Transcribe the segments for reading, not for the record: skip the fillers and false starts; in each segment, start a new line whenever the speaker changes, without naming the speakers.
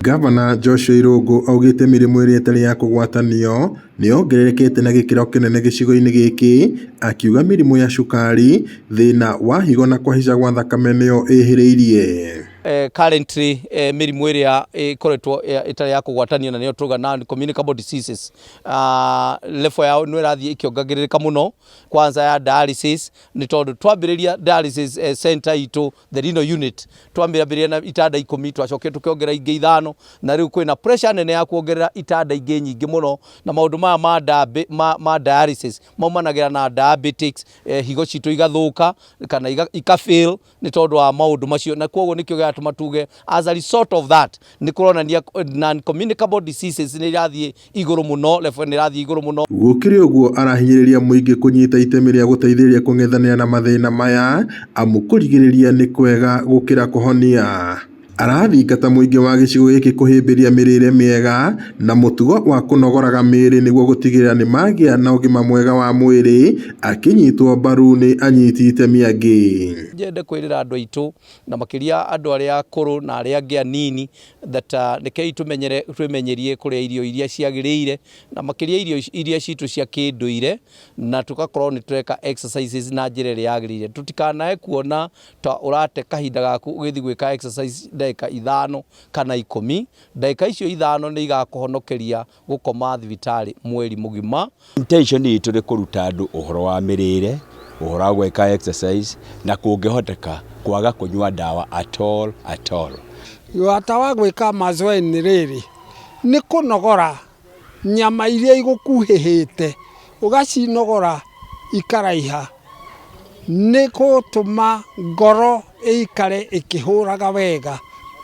Gavana Joshua Irungu augite mirimu iria itari ya kugwatanio ni ongererekete na gikiro kinene gicigo-ini giki, akiuga mirimu ya cukari, thina wa higo na kwahica gwa thakame nio ihiriirie.
Currently mirimu iria ikoretwo itari ya kugwatanio na nio tuga non communicable diseases level yao no irathie ikiongagirika muno. Kwanza ya dialysis ni tondu twambiriria dialysis center itu the renal unit twambiriria na itanda 10 twacoke tukiongerera ingi 5 na riu kwina pressure nene ya kuongerera itanda ingi nyingi muno, na maundu ma dialysis maumanagira na diabetics, higo citu igathuka kana ikafail ni tondu wa maundu macio, na koguo nikio gatuma tuge as a result of that ni kuronania non communicable diseases ni irathie iguru muno, level ni irathie iguru muno.
Gukiri uguo arahinyiriria muingi kunyita itemi ria guteithĩrĩria kung'ethanĩra na mathĩna maya, amu kurigĩrĩria ni kwega gukira kuhonia. Arathingata muingi wa gicigo giki kuhimbiria mirire miega na mutugo wa kunogoraga miri niguo gutigirira ni magia na ugima mwega wa mwiri, akinyitwo mbaru ni anyiti itemi angi.
Njende kwirira andu aitu na makiria andu aria akuru na aria angi anini that nikei tumenyerie kuria irio iria ciagiriire na makiria irio iria citu cia kinduire, na tugakorwo ni tureka exercises na njira iria yagiriire. Tutikanae kuona ta urate kahinda gaku ugithi gwika exercise ndagika 5 kana 10, ndagika icio 5 ni igakuhonokeria gukoma thibitari mweri mugima.
Intention itu ni kuruta andu uhoro wa mirire, uhoro wa gwika exercise na kungihoteka kwaga kunywa dawa at all.
Wata wa gwika mazoezi riri ni kunogora nyama iria igukuhihite ugacinogora ikaraiha, ni gutuma ngoro ikare ikihuraga wega,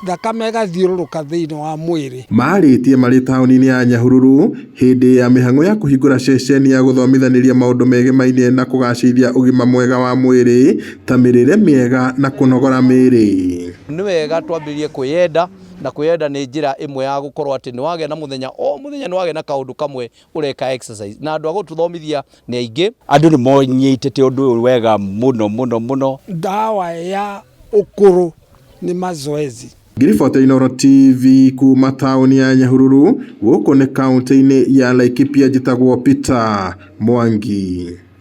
thakame igathiururuka thiini wa mwiri.
Maritie mari tauni-ini ya Nyahururu hindi ya mihang'o ya kuhingura ceceni ya guthomithaniria maundu megemainie na kugacithia ugima mwega wa mwiri ta mirire miega na kunogora miri.
Ni wega twambirie kwiyenda, na kwiyenda ni njira imwe ya gukorwo ati ni wage na muthenya ni wage na kaundu kamwe ureka exercise, na andu agututhomithia ni aingi.
Andu ni monyitete undu wega muno.
Dawa ya ukuru ni mazoezi.
Ngiriboti Inooro TV kuma tauni ya Nyahururu, guku ni kaunti-ini ya Laikipia, njitagwo Peter Mwangi.